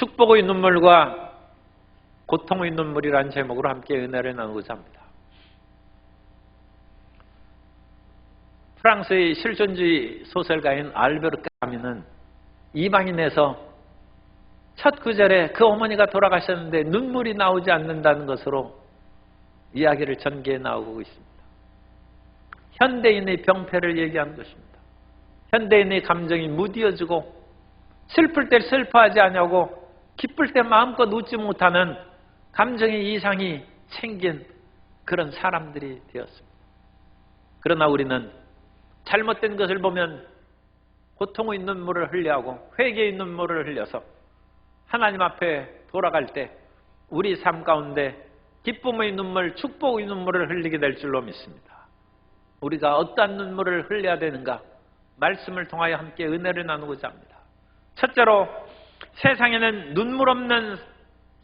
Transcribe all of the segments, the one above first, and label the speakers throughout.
Speaker 1: 축복의 눈물과 고통의 눈물이라는 제목으로 함께 은혜를 나누고자 합니다. 프랑스의 실존주의 소설가인 알베르 까뮈는 이방인에서 첫 구절에 그 어머니가 돌아가셨는데 눈물이 나오지 않는다는 것으로 이야기를 전개해 나오고 있습니다. 현대인의 병폐를 얘기하는 것입니다. 현대인의 감정이 무뎌지고 슬플 때 슬퍼하지 않냐고 기쁠 때 마음껏 웃지 못하는 감정의 이상이 생긴 그런 사람들이 되었습니다. 그러나 우리는 잘못된 것을 보면 고통의 눈물을 흘려하고 회개의 눈물을 흘려서 하나님 앞에 돌아갈 때 우리 삶 가운데 기쁨의 눈물, 축복의 눈물을 흘리게 될 줄로 믿습니다. 우리가 어떠한 눈물을 흘려야 되는가? 말씀을 통하여 함께 은혜를 나누고자 합니다. 첫째로 세상에는 눈물 없는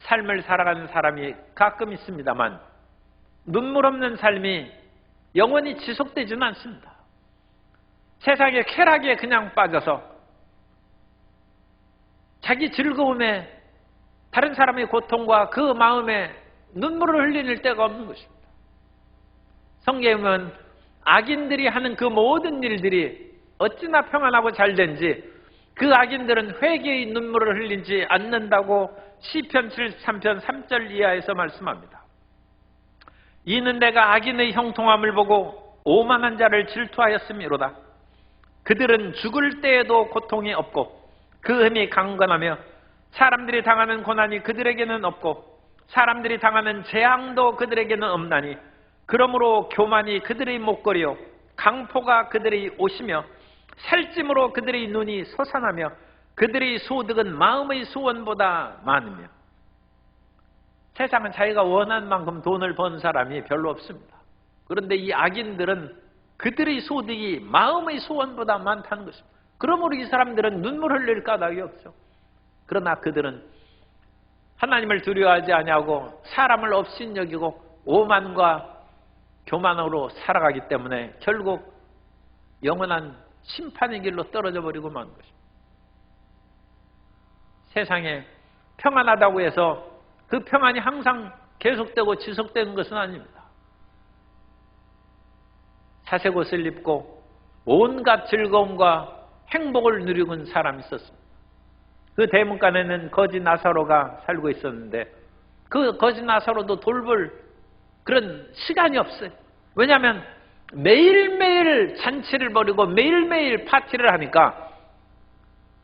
Speaker 1: 삶을 살아가는 사람이 가끔 있습니다만 눈물 없는 삶이 영원히 지속되지는 않습니다. 세상의 쾌락에 그냥 빠져서 자기 즐거움에 다른 사람의 고통과 그 마음에 눈물을 흘릴 데가 없는 것입니다. 성경에는 악인들이 하는 그 모든 일들이 어찌나 평안하고 잘된지 그 악인들은 회개의 눈물을 흘리지 않는다고 시편 73편 3절 이하에서 말씀합니다. 이는 내가 악인의 형통함을 보고 오만한 자를 질투하였음이로다. 그들은 죽을 때에도 고통이 없고 그 흠이 강건하며 사람들이 당하는 고난이 그들에게는 없고 사람들이 당하는 재앙도 그들에게는 없나니 그러므로 교만이 그들의 목걸이요 강포가 그들의 옷이며 살찜으로 그들의 눈이 솟아나며 그들의 소득은 마음의 소원보다 많으며. 세상은 자기가 원하는 만큼 돈을 번 사람이 별로 없습니다. 그런데 이 악인들은 그들의 소득이 마음의 소원보다 많다는 것입니다. 그러므로 이 사람들은 눈물 흘릴 까닭이 없죠. 그러나 그들은 하나님을 두려워하지 아니하고 사람을 업신여기고 오만과 교만으로 살아가기 때문에 결국 영원한 심판의 길로 떨어져 버리고 마는 것입니다. 세상에 평안하다고 해서 그 평안이 항상 계속되고 지속되는 것은 아닙니다. 사색 옷을 입고 온갖 즐거움과 행복을 누리고 있는 사람이 있었습니다. 그 대문간에는 거지 나사로가 살고 있었는데 그 거지 나사로도 돌볼 그런 시간이 없어요. 왜냐하면 매일매일 잔치를 벌이고 매일매일 파티를 하니까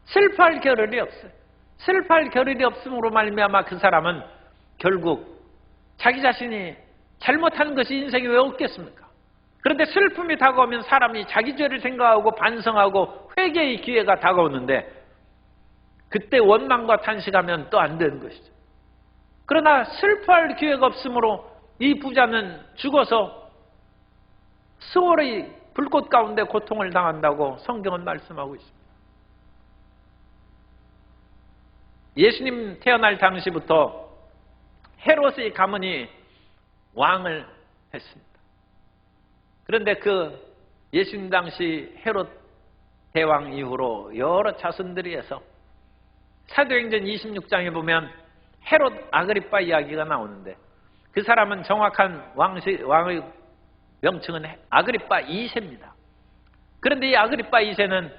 Speaker 1: 슬퍼할 겨를이 없어요. 슬퍼할 겨를이 없음으로 말미암아 그 사람은 결국 자기 자신이 잘못한 것이 인생에 왜 없겠습니까? 그런데 슬픔이 다가오면 사람이 자기 죄를 생각하고 반성하고 회개의 기회가 다가오는데 그때 원망과 탄식하면 또 안 되는 것이죠. 그러나 슬퍼할 기회가 없으므로 이 부자는 죽어서 수월의 불꽃 가운데 고통을 당한다고 성경은 말씀하고 있습니다. 예수님 태어날 당시부터 헤롯의 가문이 왕을 했습니다. 그런데 그 예수님 당시 헤롯 대왕 이후로 여러 자손들이 해서 사도행전 26장에 보면 헤롯 아그리빠 이야기가 나오는데 그 사람은 정확한 왕의 명칭은 아그리빠 2세입니다. 그런데 이 아그리빠 2세는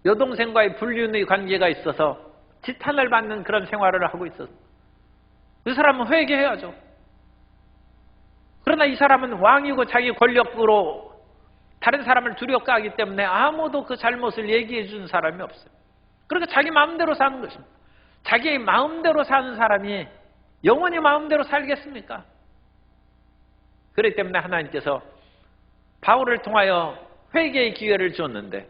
Speaker 1: 여동생과의 불륜의 관계가 있어서 지탄을 받는 그런 생활을 하고 있었습니다. 그 사람은 회개해야죠. 그러나 이 사람은 왕이고 자기 권력으로 다른 사람을 두렵게 하기 때문에 아무도 그 잘못을 얘기해 주는 사람이 없어요. 그러니까 자기 마음대로 사는 것입니다. 자기 마음대로 사는 사람이 영원히 마음대로 살겠습니까? 그렇기 때문에 하나님께서 바울을 통하여 회개의 기회를 줬는데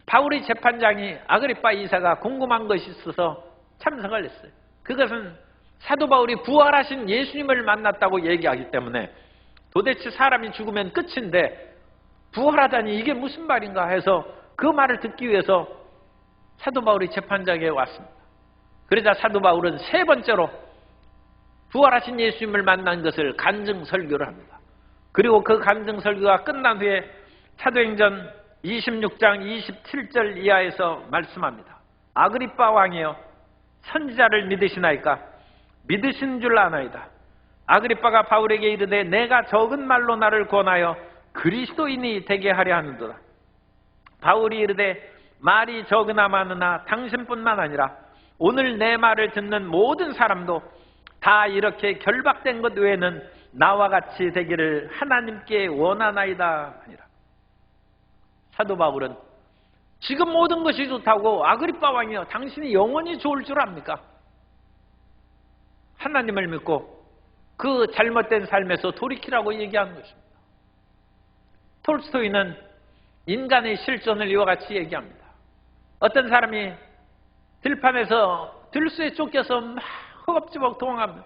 Speaker 1: 바울의 재판장이 아그리빠 이사가 궁금한 것이 있어서 참석을 했어요. 그것은 사도 바울이 부활하신 예수님을 만났다고 얘기하기 때문에 도대체 사람이 죽으면 끝인데 부활하다니 이게 무슨 말인가 해서 그 말을 듣기 위해서 사도 바울이 재판장에 왔습니다. 그러자 사도 바울은 세 번째로 부활하신 예수님을 만난 것을 간증 설교를 합니다. 그리고 그 간증 설교가 끝난 후에 사도행전 26장 27절 이하에서 말씀합니다. 아그리빠 왕이여, 선지자를 믿으시나이까? 믿으신 줄 아나이다. 아그리빠가 바울에게 이르되 내가 적은 말로 나를 권하여 그리스도인이 되게 하려 하는도다. 바울이 이르되 말이 적으나 많으나 당신뿐만 아니라 오늘 내 말을 듣는 모든 사람도 다 이렇게 결박된 것 외에는 나와 같이 되기를 하나님께 원하나이다 하니라. 사도 바울은 지금 모든 것이 좋다고 아그리빠 왕이여, 당신이 영원히 좋을 줄 압니까? 하나님을 믿고 그 잘못된 삶에서 돌이키라고 얘기하는 것입니다. 톨스토이는 인간의 실존을 이와 같이 얘기합니다. 어떤 사람이 들판에서 들소에 쫓겨서 막 허겁지겁 도망가면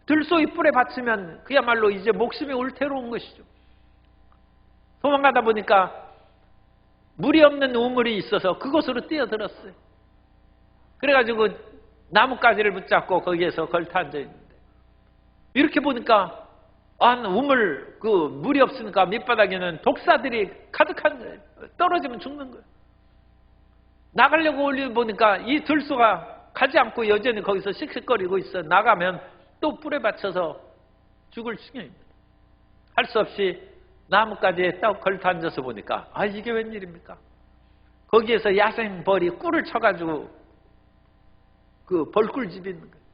Speaker 1: 들소의 뿔에 받치면 그야말로 이제 목숨이 울태로운 것이죠. 도망가다 보니까 물이 없는 우물이 있어서 그곳으로 뛰어들었어요. 그래가지고 나뭇가지를 붙잡고 거기에서 걸터 앉아 있는데, 이렇게 보니까 우물 물이 없으니까 밑바닥에는 독사들이 가득한 거예요. 떨어지면 죽는 거예요. 나가려고 올려 보니까 이 들소가 가지 않고 여전히 거기서 씩씩거리고 있어. 나가면 또 뿔에 받쳐서 죽을 지경입니다. 할 수 없이 나뭇가지에 딱 걸터 앉아서 보니까 이게 웬일입니까? 거기에서 야생벌이 꿀을 쳐가지고 그 벌꿀집이 있는 거예요.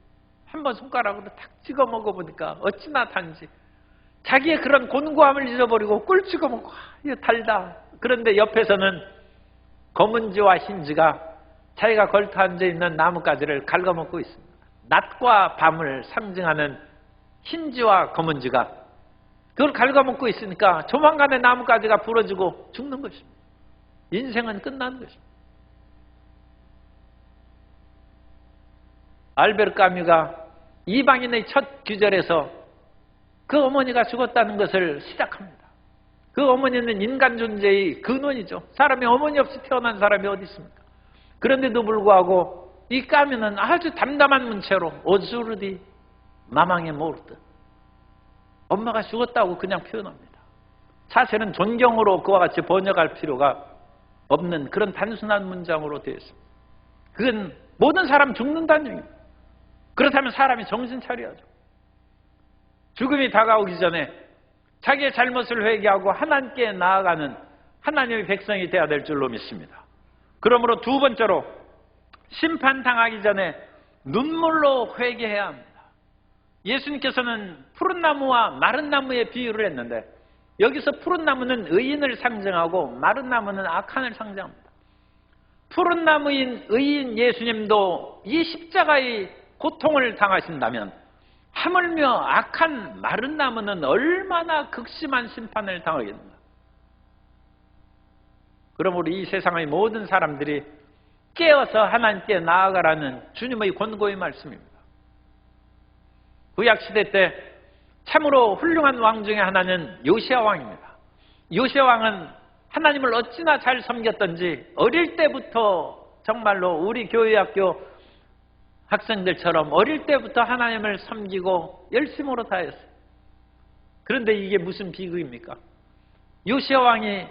Speaker 1: 한번 손가락으로 탁 찍어 먹어보니까 어찌나 단지. 자기의 그런 곤고함을 잊어버리고 꿀 찍어 먹고 이거 달다. 그런데 옆에서는 검은지와 흰지가 자기가 걸터 앉아있는 나뭇가지를 갉아먹고 있습니다. 낮과 밤을 상징하는 흰지와 검은지가 그걸 갉아먹고 있으니까 조만간에 나뭇가지가 부러지고 죽는 것입니다. 인생은 끝나는 것입니다. 알베르 까뮤가 이방인의 첫 규절에서 그 어머니가 죽었다는 것을 시작합니다. 그 어머니는 인간 존재의 근원이죠. 사람이 어머니 없이 태어난 사람이 어디 있습니까? 그런데도 불구하고 이 까뮤는 아주 담담한 문체로 오즈르디 마망에 모르듯 엄마가 죽었다고 그냥 표현합니다. 사실은 존경으로 그와 같이 번역할 필요가 없는 그런 단순한 문장으로 되어 있습니다. 그건 모든 사람 죽는다는 얘기입니다. 그렇다면 사람이 정신 차려야죠. 죽음이 다가오기 전에 자기의 잘못을 회개하고 하나님께 나아가는 하나님의 백성이 되어야 될 줄로 믿습니다. 그러므로 두 번째로 심판당하기 전에 눈물로 회개해야 합니다. 예수님께서는 푸른 나무와 마른 나무의 비유를 했는데 여기서 푸른 나무는 의인을 상징하고 마른 나무는 악한을 상징합니다. 푸른 나무인 의인 예수님도 이 십자가의 고통을 당하신다면 하물며 악한 마른 나무는 얼마나 극심한 심판을 당하겠는가. 그러므로 이 세상의 모든 사람들이 깨어서 하나님께 나아가라는 주님의 권고의 말씀입니다. 구약시대 때 참으로 훌륭한 왕 중에 하나는 요시야 왕입니다. 요시야 왕은 하나님을 어찌나 잘 섬겼던지 어릴 때부터 정말로 우리 교회학교 학생들처럼 어릴 때부터 하나님을 섬기고 열심으로 다했어요. 그런데 이게 무슨 비극입니까? 요시야 왕이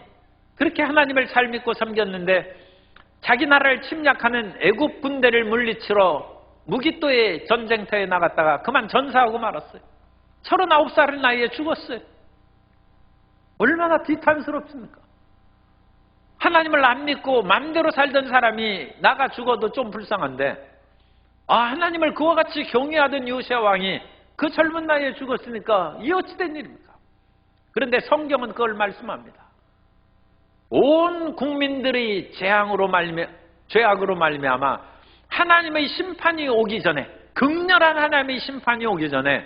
Speaker 1: 그렇게 하나님을 잘 믿고 섬겼는데 자기 나라를 침략하는 애굽 군대를 물리치러 무기또의 전쟁터에 나갔다가 그만 전사하고 말았어요. 39살의 나이에 죽었어요. 얼마나 비탄스럽습니까? 하나님을 안 믿고 마음대로 살던 사람이 나가 죽어도 좀 불쌍한데 하나님을 그와 같이 경외하던 요시야 왕이 그 젊은 나이에 죽었으니까 이 어찌 된 일입니까? 그런데 성경은 그걸 말씀합니다. 온 국민들의 죄악으로 말미암아 하나님의 심판이 오기 전에, 극렬한 하나님의 심판이 오기 전에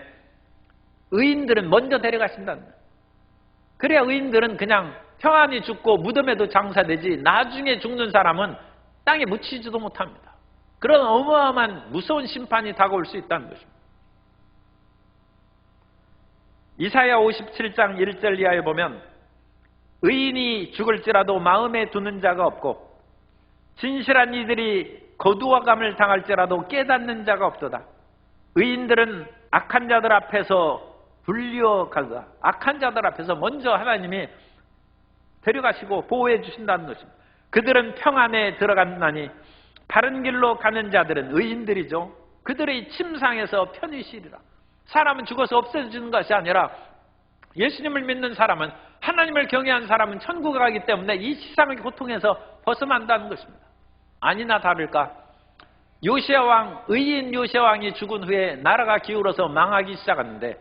Speaker 1: 의인들은 먼저 데려가신다는 거예요. 그래야 의인들은 그냥 평안히 죽고 무덤에도 장사되지 나중에 죽는 사람은 땅에 묻히지도 못합니다. 그런 어마어마한 무서운 심판이 다가올 수 있다는 것입니다. 이사야 57장 1절 이하에 보면 의인이 죽을지라도 마음에 두는 자가 없고 진실한 이들이 거두어감을 당할지라도 깨닫는 자가 없도다. 의인들은 악한 자들 앞에서 불려가가 악한 자들 앞에서 먼저 하나님이 데려가시고 보호해 주신다는 것입니다. 그들은 평안에 들어간다니 바른 길로 가는 자들은 의인들이죠. 그들의 침상에서 편히 쉬리라. 사람은 죽어서 없어지는 것이 아니라 예수님을 믿는 사람은, 하나님을 경외한 사람은 천국에 가기 때문에 이 세상의 고통에서 벗어나야 한다는 것입니다. 아니나 다를까 요시야 왕, 의인 요시야 왕이 죽은 후에 나라가 기울어서 망하기 시작하는데,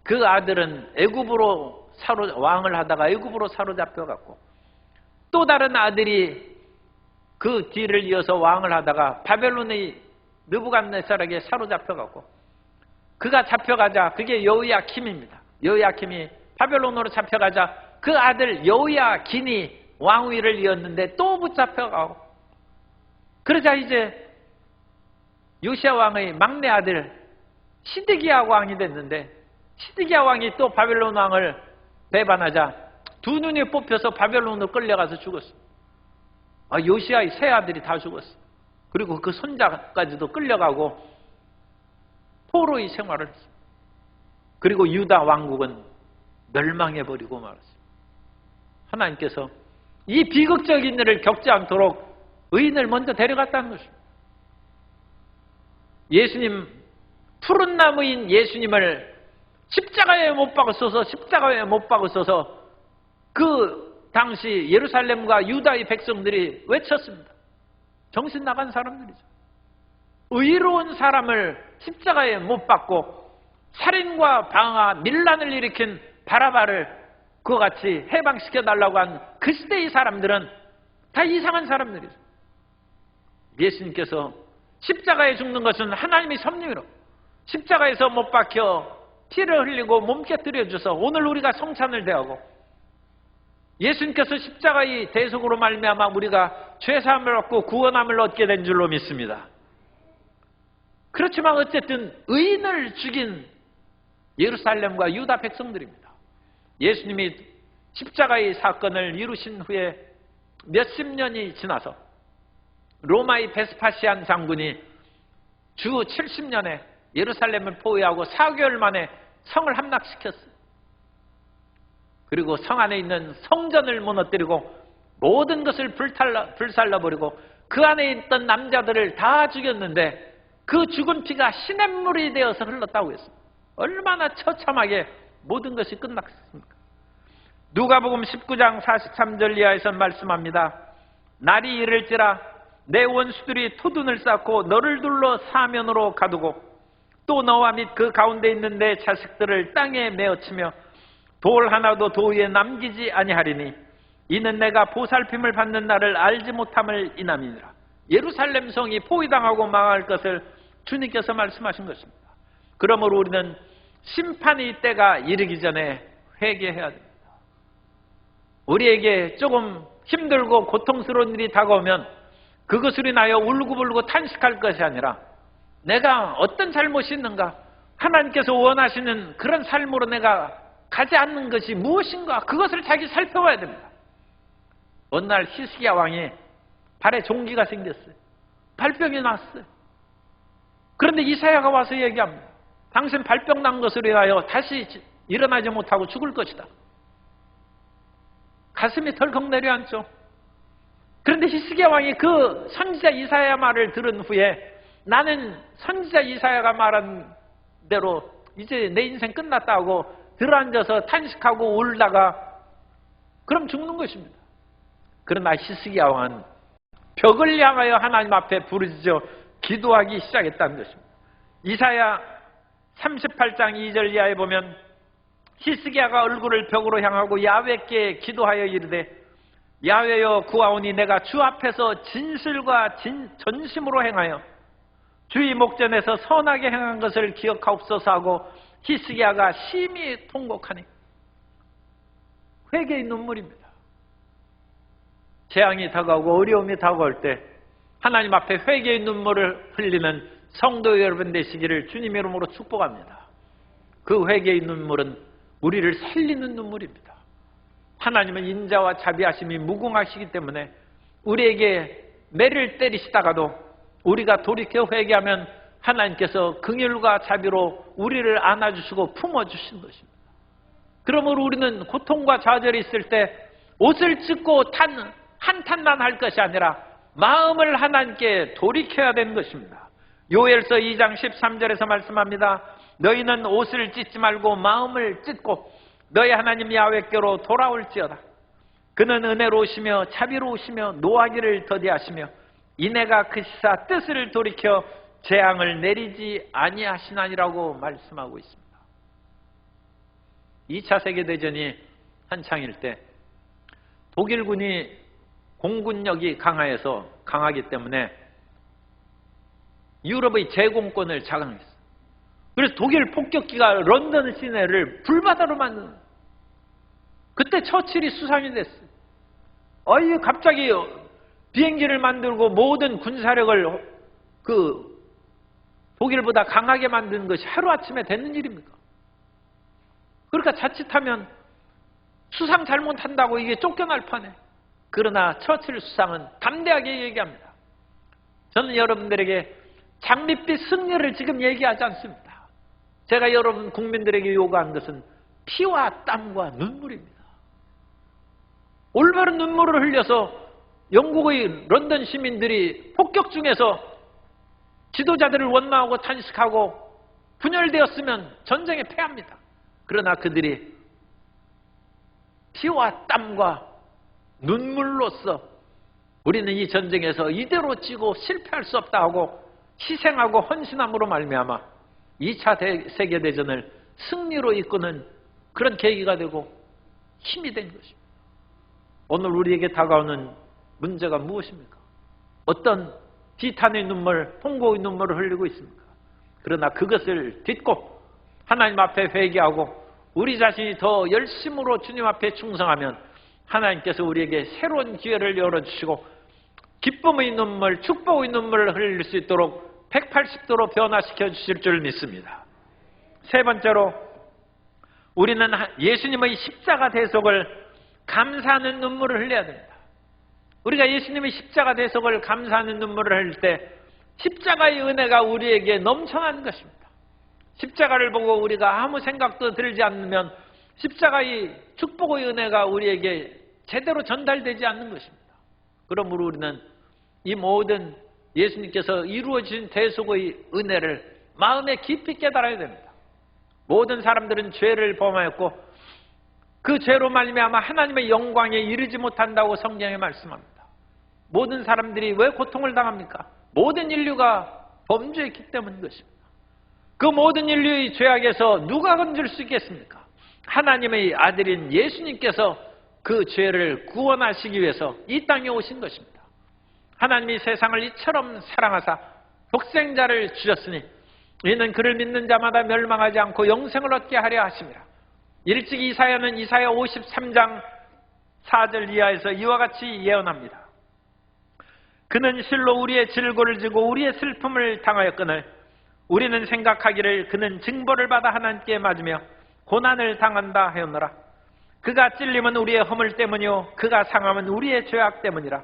Speaker 1: 그 아들은 애굽으로 왕을 하다가 애굽으로 사로잡혀갔고, 또 다른 아들이 그 뒤를 이어서 왕을 하다가 바벨론의 느부갓네살에게 사로잡혀갔고, 그가 잡혀가자, 그게 여호야킴입니다. 여호야킴이 바벨론으로 잡혀가자 그 아들 여호야긴이 왕위를 이었는데 또 붙잡혀가고, 그러자 이제 요시야 왕의 막내 아들 시드기야 왕이 됐는데, 시드기야 왕이 또 바벨론 왕을 배반하자 두 눈이 뽑혀서 바벨론으로 끌려가서 죽었어. 요시야의 세 아들이 다 죽었어. 그리고 그 손자까지도 끌려가고 포로의 생활을 했어. 그리고 유다 왕국은 멸망해버리고 말았어. 하나님께서 이 비극적인 일을 겪지 않도록 의인을 먼저 데려갔다는 것입니다. 예수님, 푸른 나무인 예수님을 십자가에 못 박으소서 그 당시 예루살렘과 유다의 백성들이 외쳤습니다. 정신 나간 사람들이죠. 의로운 사람을 십자가에 못 박고 살인과 방화, 밀란을 일으킨 바라바를 그와 같이 해방시켜달라고 한 그 시대의 사람들은 다 이상한 사람들이죠. 예수님께서 십자가에 죽는 것은 하나님의 섭리로, 십자가에서 못 박혀 피를 흘리고 몸깨뜨려 줘서 오늘 우리가 성찬을 대하고, 예수님께서 십자가의 대속으로 말미암아 우리가 죄사함을 얻고 구원함을 얻게 된 줄로 믿습니다. 그렇지만 어쨌든 의인을 죽인 예루살렘과 유다 백성들입니다. 예수님이 십자가의 사건을 이루신 후에 몇십 년이 지나서 로마의 베스파시안 장군이 주 70년에 예루살렘을 포위하고 4개월 만에 성을 함락시켰어요. 그리고 성 안에 있는 성전을 무너뜨리고 모든 것을 불살라버리고 그 안에 있던 남자들을 다 죽였는데, 그 죽은 피가 시냇물이 되어서 흘렀다고 했습니다. 얼마나 처참하게 모든 것이 끝났습니까? 누가복음 19장 43절 이하에서 말씀합니다. 날이 이를지라 내 원수들이 토둔을 쌓고 너를 둘러 사면으로 가두고 또 너와 및 그 가운데 있는 내 자식들을 땅에 메어치며 돌 하나도 도위에 남기지 아니하리니 이는 내가 보살핌을 받는 날을 알지 못함을 인함이니라. 예루살렘 성이 포위당하고 망할 것을 주님께서 말씀하신 것입니다. 그러므로 우리는 심판의 때가 이르기 전에 회개해야 됩니다. 우리에게 조금 힘들고 고통스러운 일이 다가오면 그것을 인하여 울고불고 탄식할 것이 아니라, 내가 어떤 잘못이 있는가, 하나님께서 원하시는 그런 삶으로 내가 가지 않는 것이 무엇인가, 그것을 자기 살펴봐야 됩니다. 어느 날 히스기야 왕이 발에 종기가 생겼어요. 발병이 났어요. 그런데 이사야가 와서 얘기합니다. 당신 발병 난 것으로 인하여 다시 일어나지 못하고 죽을 것이다. 가슴이 덜컥 내려앉죠. 그런데 히스기야 왕이 그 선지자 이사야 말을 들은 후에, 나는 선지자 이사야가 말한 대로 이제 내 인생 끝났다고 들어앉아서 탄식하고 울다가 그럼 죽는 것입니다. 그러나 히스기야 왕은 벽을 향하여 하나님 앞에 부르짖어 기도하기 시작했다는 것입니다. 이사야 38장 2절 이하에 보면 히스기야가 얼굴을 벽으로 향하고 야훼께 기도하여 이르되, 야훼여 구하오니 내가 주 앞에서 진실과 전심으로 행하여 주의 목전에서 선하게 행한 것을 기억하옵소서 하고 히스기야가 심히 통곡하니, 회개의 눈물입니다. 재앙이 다가오고 어려움이 다가올 때 하나님 앞에 회개의 눈물을 흘리는 성도 여러분 되시기를 주님의 이름으로 축복합니다. 그 회개의 눈물은 우리를 살리는 눈물입니다. 하나님은 인자와 자비하심이 무궁하시기 때문에 우리에게 매를 때리시다가도 우리가 돌이켜 회개하면 하나님께서 긍휼과 자비로 우리를 안아주시고 품어주신 것입니다. 그러므로 우리는 고통과 좌절이 있을 때 옷을 찢고 한탄만 할 것이 아니라 마음을 하나님께 돌이켜야 되는 것입니다. 요엘서 2장 13절에서 말씀합니다. 너희는 옷을 찢지 말고 마음을 찢고 너희 하나님 야훼께로 돌아올지어다. 그는 은혜로우시며 자비로우시며 노하기를 더디하시며 이내가 그시사 뜻을 돌이켜 재앙을 내리지 아니하시나니라고 말씀하고 있습니다. 2차 세계대전이 한창일 때 독일군이 공군력이 강하기 때문에 유럽의 제공권을 장악했어요. 그래서 독일 폭격기가 런던 시내를 불바다로 만드는, 그때 처칠이 수상이 됐어요. 갑자기 비행기를 만들고 모든 군사력을 독일보다 강하게 만드는 것이 하루아침에 되는 일입니까? 그러니까 자칫하면 수상 잘못한다고 이게 쫓겨날 판에. 그러나 처칠 수상은 담대하게 얘기합니다. 저는 여러분들에게 장밋빛 승리를 지금 얘기하지 않습니다. 제가 여러분 국민들에게 요구한 것은 피와 땀과 눈물입니다. 올바른 눈물을 흘려서 영국의 런던 시민들이 폭격 중에서 지도자들을 원망하고 탄식하고 분열되었으면 전쟁에 패합니다. 그러나 그들이 피와 땀과 눈물로써 우리는 이 전쟁에서 이대로 지고 실패할 수 없다 하고 희생하고 헌신함으로 말미암아 2차 세계대전을 승리로 이끄는 그런 계기가 되고 힘이 된 것입니다. 오늘 우리에게 다가오는 문제가 무엇입니까? 어떤 비탄의 눈물, 통곡의 눈물을 흘리고 있습니까? 그러나 그것을 딛고 하나님 앞에 회개하고 우리 자신이 더 열심으로 주님 앞에 충성하면 하나님께서 우리에게 새로운 기회를 열어주시고 기쁨의 눈물, 축복의 눈물을 흘릴 수 있도록 180도로 변화시켜 주실 줄 믿습니다. 세 번째로 우리는 예수님의 십자가 대속을 감사하는 눈물을 흘려야 됩니다. 우리가 예수님의 십자가 대속을 감사하는 눈물을 흘릴 때 십자가의 은혜가 우리에게 넘쳐나는 것입니다. 십자가를 보고 우리가 아무 생각도 들지 않으면 십자가의 축복의 은혜가 우리에게 제대로 전달되지 않는 것입니다. 그러므로 우리는 이 모든 예수님께서 이루어진 대속의 은혜를 마음에 깊이 깨달아야 됩니다. 모든 사람들은 죄를 범하였고 그 죄로 말미암아 하나님의 영광에 이르지 못한다고 성경에 말씀합니다. 모든 사람들이 왜 고통을 당합니까? 모든 인류가 범죄했기 때문인 것입니다. 그 모든 인류의 죄악에서 누가 건질 수 있겠습니까? 하나님의 아들인 예수님께서 그 죄를 구원하시기 위해서 이 땅에 오신 것입니다. 하나님이 세상을 이처럼 사랑하사 독생자를 주셨으니 이는 그를 믿는 자마다 멸망하지 않고 영생을 얻게 하려 하심이라. 일찍 이사야는 이사야 53장 4절 이하에서 이와 같이 예언합니다. 그는 실로 우리의 질고를 지고 우리의 슬픔을 당하였거늘 우리는 생각하기를 그는 징벌을 받아 하나님께 맞으며 고난을 당한다 하였노라. 그가 찔림은 우리의 허물 때문이요 그가 상함은 우리의 죄악 때문이라.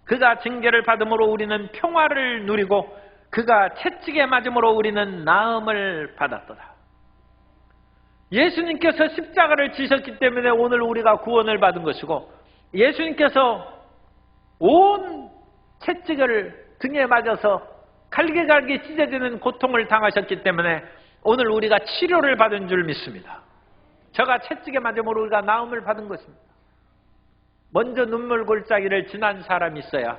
Speaker 1: 그가 징계를 받음으로 우리는 평화를 누리고 그가 채찍에 맞음으로 우리는 나음을 받았도다. 예수님께서 십자가를 지셨기 때문에 오늘 우리가 구원을 받은 것이고 예수님께서 온 채찍을 등에 맞아서 갈기갈기 찢어지는 고통을 당하셨기 때문에 오늘 우리가 치료를 받은 줄 믿습니다. 저가 채찍에 맞음으로 우리가 나음을 받은 것입니다. 먼저 눈물 골짜기를 지난 사람이 있어야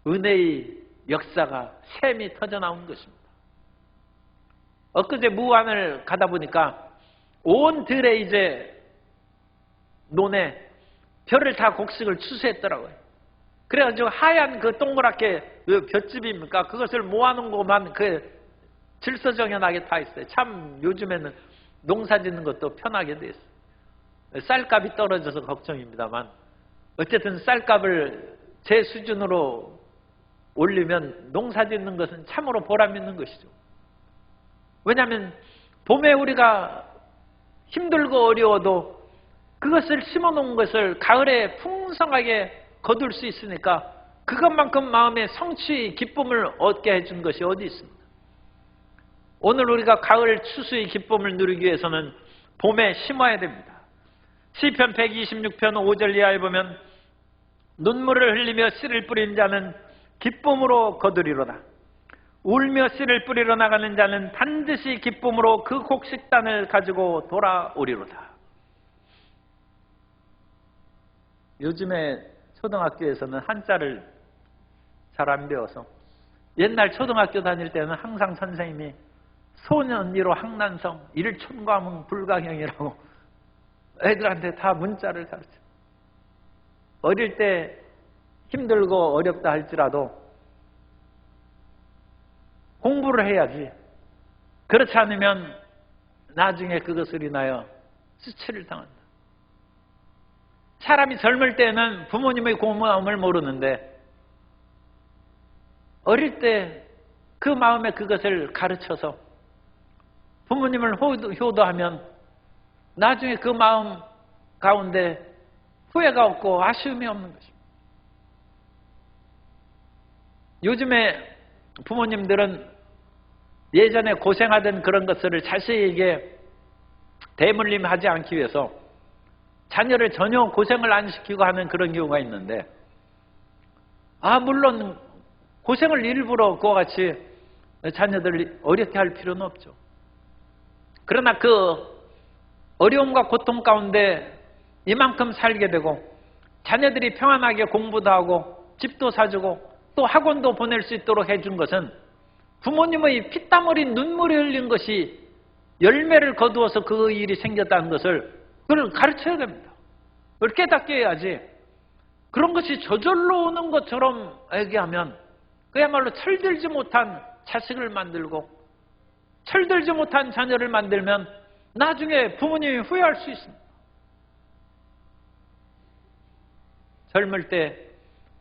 Speaker 1: 은혜의 역사가 샘이 터져나온 것입니다. 엊그제 무안을 가다 보니까 온 들에 이제 논에 별을 다 곡식을 추수했더라고요. 그래가지고 하얀 그 동그랗게 볏짚입니까? 그것을 모아놓은 것만 그 질서정연하게 다 있어요. 참 요즘에는 농사 짓는 것도 편하게 돼 있어요. 쌀값이 떨어져서 걱정입니다만 어쨌든 쌀값을 제 수준으로 올리면 농사 짓는 것은 참으로 보람 있는 것이죠. 왜냐하면 봄에 우리가 힘들고 어려워도 그것을 심어놓은 것을 가을에 풍성하게 거둘 수 있으니까 그것만큼 마음의 성취의 기쁨을 얻게 해준 것이 어디 있습니까? 오늘 우리가 가을 추수의 기쁨을 누리기 위해서는 봄에 심어야 됩니다. 시편 126편 5절 이하에 보면 눈물을 흘리며 씨를 뿌린 자는 기쁨으로 거두리로다. 울며 씨를 뿌리러 나가는 자는 반드시 기쁨으로 그 곡식단을 가지고 돌아오리로다. 요즘에 초등학교에서는 한자를 잘 안 배워서 옛날 초등학교 다닐 때는 항상 선생님이 소년이로 항난성, 일촌과문 불가형이라고 애들한테 다 문자를 가르쳐. 어릴 때 힘들고 어렵다 할지라도 공부를 해야지. 그렇지 않으면 나중에 그것을 인하여 수치를 당한다. 사람이 젊을 때는 부모님의 고마움을 모르는데 어릴 때 그 마음에 그것을 가르쳐서 부모님을 효도하면 나중에 그 마음 가운데 후회가 없고 아쉬움이 없는 것입니다. 요즘에 부모님들은 예전에 고생하던 그런 것을 자식에게 대물림하지 않기 위해서 자녀를 전혀 고생을 안 시키고 하는 그런 경우가 있는데, 물론 고생을 일부러 그와 같이 자녀들을 어렵게 할 필요는 없죠. 그러나 그 어려움과 고통 가운데 이만큼 살게 되고 자녀들이 평안하게 공부도 하고 집도 사주고 또 학원도 보낼 수 있도록 해준 것은 부모님의 피땀 흘린 눈물이 흘린 것이 열매를 거두어서 그 일이 생겼다는 것을 그걸 가르쳐야 됩니다. 그걸 깨닫게 해야지. 그런 것이 저절로 오는 것처럼 얘기하면 그야말로 철들지 못한 자식을 만들고 철들지 못한 자녀를 만들면 나중에 부모님이 후회할 수 있습니다. 젊을 때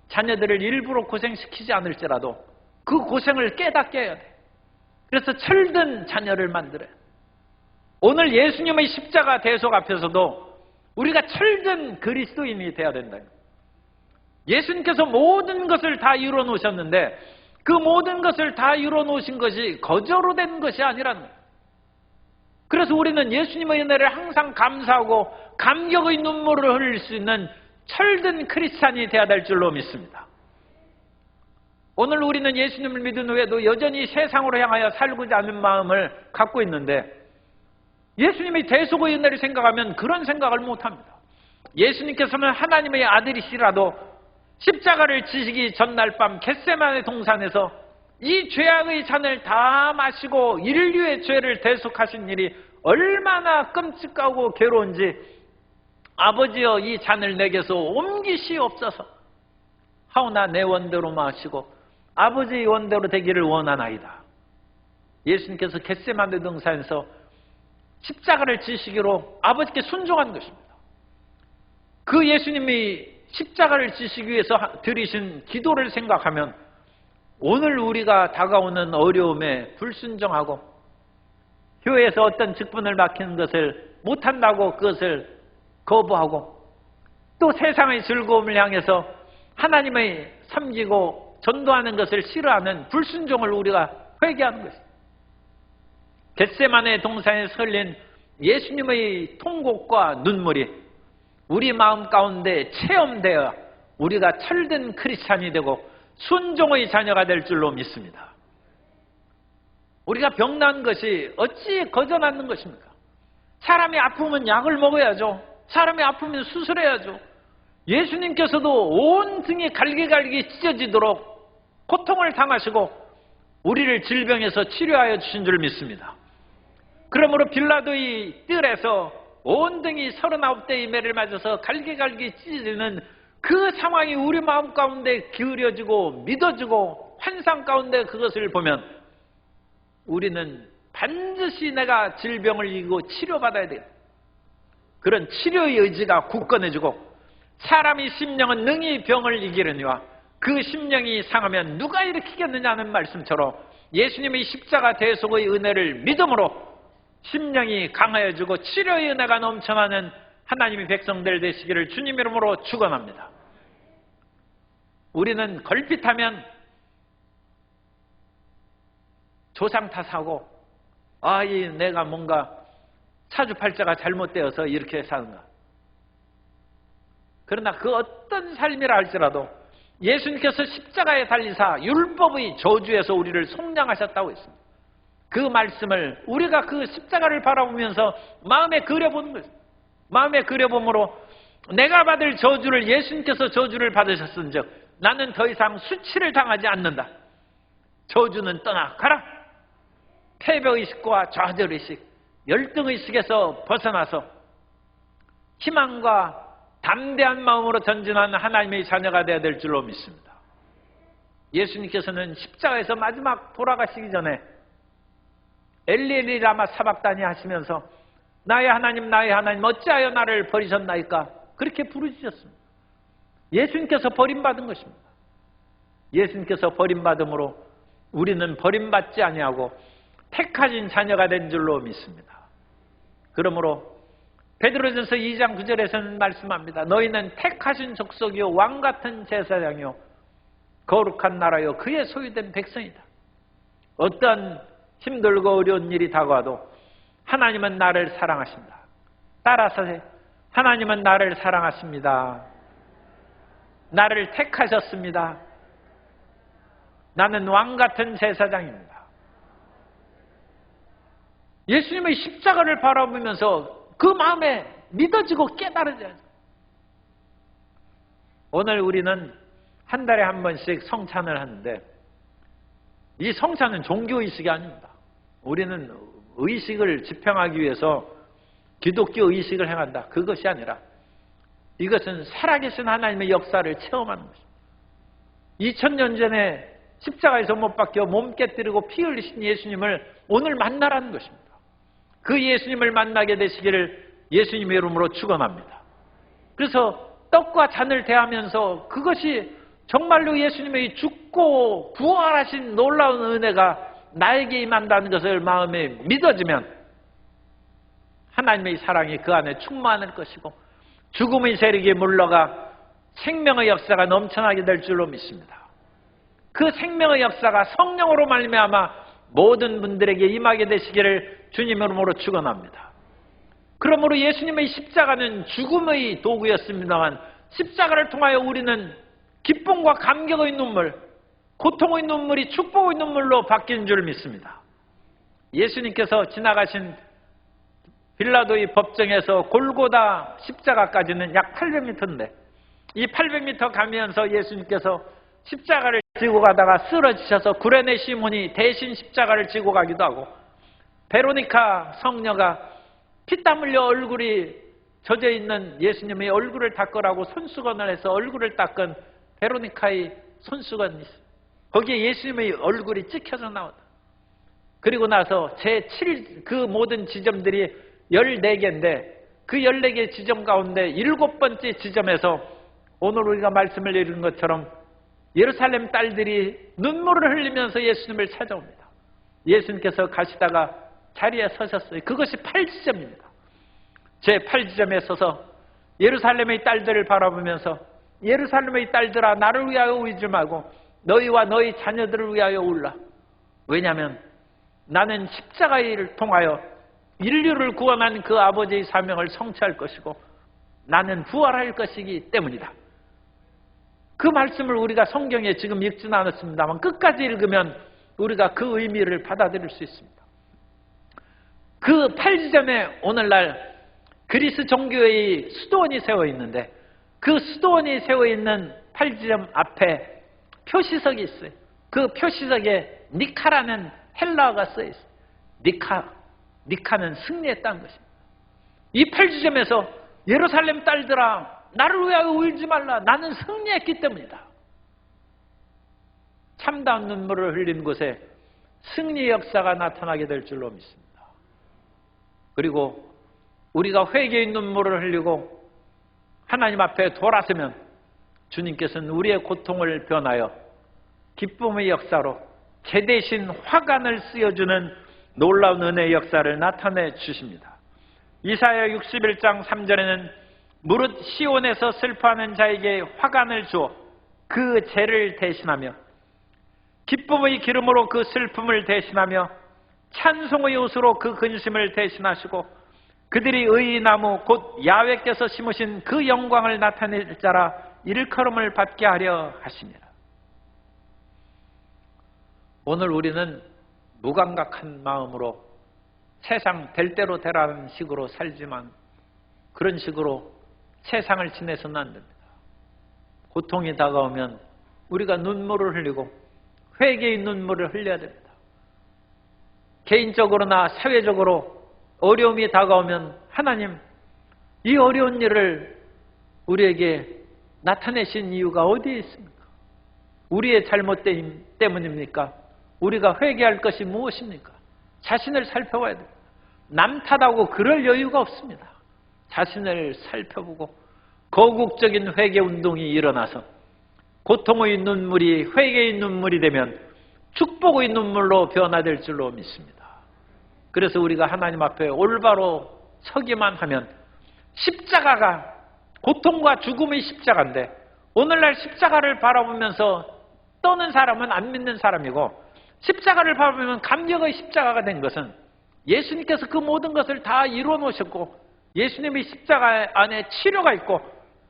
Speaker 1: 자녀들을 일부러 고생시키지 않을지라도 그 고생을 깨닫게 해야 돼. 그래서 철든 자녀를 만들어요. 오늘 예수님의 십자가 대속 앞에서도 우리가 철든 그리스도인이 되어야 된다. 예수님께서 모든 것을 다 이루어 놓으셨는데 그 모든 것을 다 이루어 놓으신 것이 거저로 된 것이 아니라는 거예요. 그래서 우리는 예수님의 은혜를 항상 감사하고 감격의 눈물을 흘릴 수 있는 철든 크리스찬이 되어야 될 줄로 믿습니다. 오늘 우리는 예수님을 믿은 후에도 여전히 세상으로 향하여 살고자 하는 마음을 갖고 있는데 예수님의 대속의 은혜를 생각하면 그런 생각을 못합니다. 예수님께서는 하나님의 아들이시라도 십자가를 지시기 전날 밤 겟세마네 동산에서 이 죄악의 잔을 다 마시고 인류의 죄를 대속하신 일이 얼마나 끔찍하고 괴로운지 아버지여 이 잔을 내게서 옮기시옵소서. 하오나 내 원대로 마시고 아버지의 원대로 되기를 원하나이다. 예수님께서 겟세마네 동산에서 십자가를 지시기로 아버지께 순종한 것입니다. 그 예수님이 십자가를 지시기 위해서 드리신 기도를 생각하면 오늘 우리가 다가오는 어려움에 불순종하고 교회에서 어떤 직분을 맡기는 것을 못한다고 그것을 거부하고 또 세상의 즐거움을 향해서 하나님의 섬기고 전도하는 것을 싫어하는 불순종을 우리가 회개하는 것입니다. 겟세마네 동산에서 흘린 예수님의 통곡과 눈물이 우리 마음 가운데 체험되어 우리가 철든 크리스찬이 되고 순종의 자녀가 될 줄로 믿습니다. 우리가 병난 것이 어찌 거저낫는 것입니까? 사람이 아프면 약을 먹어야죠. 사람이 아프면 수술해야죠. 예수님께서도 온 등이 갈기갈기 찢어지도록 고통을 당하시고 우리를 질병에서 치료하여 주신 줄 믿습니다. 그러므로 빌라도의 뜰에서 온 등이 39대의 매를 맞아서 갈기갈기 찢어지는 그 상황이 우리 마음 가운데 기울여지고 믿어지고 환상 가운데 그것을 보면 우리는 반드시 내가 질병을 이기고 치료받아야 돼요. 그런 치료의 의지가 굳건해지고 사람이 심령은 능히 병을 이기려니와 그 심령이 상하면 누가 일으키겠느냐는 말씀처럼 예수님의 십자가 대속의 은혜를 믿음으로 심령이 강하여지고 치료의 은혜가 넘쳐나는 하나님의 백성들 되시기를 주님 이름으로 축원합니다. 우리는 걸핏하면 조상 탓하고 내가 뭔가 사주팔자가 잘못되어서 이렇게 사는가. 그러나 그 어떤 삶이라 할지라도 예수님께서 십자가에 달리사 율법의 저주에서 우리를 속량하셨다고 했습니다. 그 말씀을 우리가 그 십자가를 바라보면서 마음에 그려보는 거예요. 마음에 그려봄으로 내가 받을 저주를 예수님께서 저주를 받으셨은즉 나는 더 이상 수치를 당하지 않는다. 저주는 떠나가라. 패배의식과 좌절의식, 열등의식에서 벗어나서 희망과 담대한 마음으로 전진하는 하나님의 자녀가 되어야 될 줄로 믿습니다. 예수님께서는 십자가에서 마지막 돌아가시기 전에 엘리엘리 라마 사박다니 하시면서 나의 하나님 나의 하나님 어찌하여 나를 버리셨나이까 그렇게 부르짖었습니다. 예수님께서 버림받은 것입니다. 예수님께서 버림받음으로 우리는 버림받지 아니하고 택하신 자녀가 된 줄로 믿습니다. 그러므로 베드로전서 2장 9절에서는 말씀합니다. 너희는 택하신 족속이요 왕같은 제사장이요 거룩한 나라요 그의 소유된 백성이다. 어떤 힘들고 어려운 일이 다가와도 하나님은 나를 사랑하신다. 따라서 하나님은 나를 사랑하십니다. 나를 택하셨습니다. 나는 왕같은 제사장입니다. 예수님의 십자가를 바라보면서 그 마음에 믿어지고 깨달아져야죠. 오늘 우리는 한 달에 한 번씩 성찬을 하는데 이 성찬은 종교의식이 아닙니다. 우리는 의식을 집행하기 위해서 기독교 의식을 행한다. 그것이 아니라 이것은 살아계신 하나님의 역사를 체험하는 것입니다. 2000년 전에 십자가에서 못 박혀 몸 깨뜨리고 피 흘리신 예수님을 오늘 만나라는 것입니다. 그 예수님을 만나게 되시기를 예수님의 이름으로 축원합니다. 그래서 떡과 잔을 대하면서 그것이 정말로 예수님의 죽고 부활하신 놀라운 은혜가 나에게 임한다는 것을 마음에 믿어지면 하나님의 사랑이 그 안에 충만할 것이고 죽음의 세력이 물러가 생명의 역사가 넘쳐나게 될 줄로 믿습니다. 그 생명의 역사가 성령으로 말미암아 모든 분들에게 임하게 되시기를 주님 이름으로 축원합니다. 그러므로 예수님의 십자가는 죽음의 도구였습니다만 십자가를 통하여 우리는 기쁨과 감격의 눈물, 고통의 눈물이 축복의 눈물로 바뀐 줄 믿습니다. 예수님께서 지나가신 빌라도의 법정에서 골고다 십자가까지는 약 800m인데 이 800m 가면서 예수님께서 십자가를 지고 가다가 쓰러지셔서 구레네 시몬이 대신 십자가를 지고 가기도 하고 베로니카 성녀가 피땀 흘려 얼굴이 젖어 있는 예수님의 얼굴을 닦으라고 손수건을 해서 얼굴을 닦은 베로니카의 손수건이 있어요. 거기에 예수님의 얼굴이 찍혀서 나온다. 그리고 나서 그 모든 지점들이 14개인데 그 14개 지점 가운데 7번째 지점에서 오늘 우리가 말씀을 읽은 것처럼 예루살렘 딸들이 눈물을 흘리면서 예수님을 찾아옵니다. 예수님께서 가시다가 자리에 서셨어요. 그것이 8지점입니다. 제 8지점에 서서 예루살렘의 딸들을 바라보면서 예루살렘의 딸들아 나를 위하여 울지 말고 너희와 너희 자녀들을 위하여 울라. 왜냐하면 나는 십자가를 통하여 인류를 구원한 그 아버지의 사명을 성취할 것이고 나는 부활할 것이기 때문이다. 그 말씀을 우리가 성경에 지금 읽지는 않았습니다만 끝까지 읽으면 우리가 그 의미를 받아들일 수 있습니다. 그 8지점에 오늘날 그리스 종교의 수도원이 세워 있는데 그 수도원이 세워 있는 8지점 앞에 표시석이 있어요. 그 표시석에 니카라는 헬라어가 써 있어요. 니카는 승리했다는 것입니다. 이 8지점에서 예루살렘 딸들아 나를 위하여 울지 말라. 나는 승리했기 때문이다. 참다운 눈물을 흘린 곳에 승리의 역사가 나타나게 될 줄로 믿습니다. 그리고 우리가 회개의 눈물을 흘리고 하나님 앞에 돌아서면 주님께서는 우리의 고통을 변하여 기쁨의 역사로 제 대신 화관을 씌워주는 놀라운 은혜의 역사를 나타내 주십니다. 이사야 61장 3절에는 무릇 시온에서 슬퍼하는 자에게 화관을 주어 그 죄를 대신하며 기쁨의 기름으로 그 슬픔을 대신하며 찬송의 옷으로 그 근심을 대신하시고 그들이 의의 나무 곧 야훼께서 심으신 그 영광을 나타낼 자라 일컬음을 받게 하려 하시니라. 오늘 우리는 무감각한 마음으로 세상 될 대로 되라는 식으로 살지만 그런 식으로 세상을 지내서는 안 됩니다. 고통이 다가오면 우리가 눈물을 흘리고 회개의 눈물을 흘려야 됩니다. 개인적으로나 사회적으로 어려움이 다가오면 하나님, 이 어려운 일을 우리에게 나타내신 이유가 어디에 있습니까? 우리의 잘못 때문입니까? 우리가 회개할 것이 무엇입니까? 자신을 살펴봐야 됩니다. 남 탓하고 그럴 여유가 없습니다. 자신을 살펴보고 거국적인 회개 운동이 일어나서 고통의 눈물이 회개의 눈물이 되면 축복의 눈물로 변화될 줄로 믿습니다. 그래서 우리가 하나님 앞에 올바로 서기만 하면 십자가가 고통과 죽음의 십자가인데 오늘날 십자가를 바라보면서 떠는 사람은 안 믿는 사람이고 십자가를 바라보면 감격의 십자가가 된 것은 예수님께서 그 모든 것을 다 이루어 놓으셨고 예수님의 십자가 안에 치료가 있고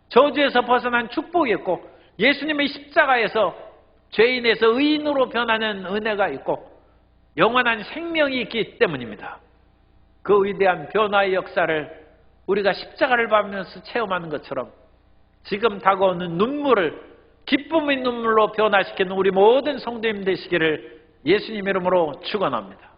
Speaker 1: 저주에서 벗어난 축복이 있고 예수님의 십자가에서 죄인에서 의인으로 변하는 은혜가 있고 영원한 생명이 있기 때문입니다. 그 위대한 변화의 역사를 우리가 십자가를 바라보면서 체험하는 것처럼 지금 다가오는 눈물을 기쁨의 눈물로 변화시키는 우리 모든 성도님 되시기를 예수님 이름으로 축원합니다.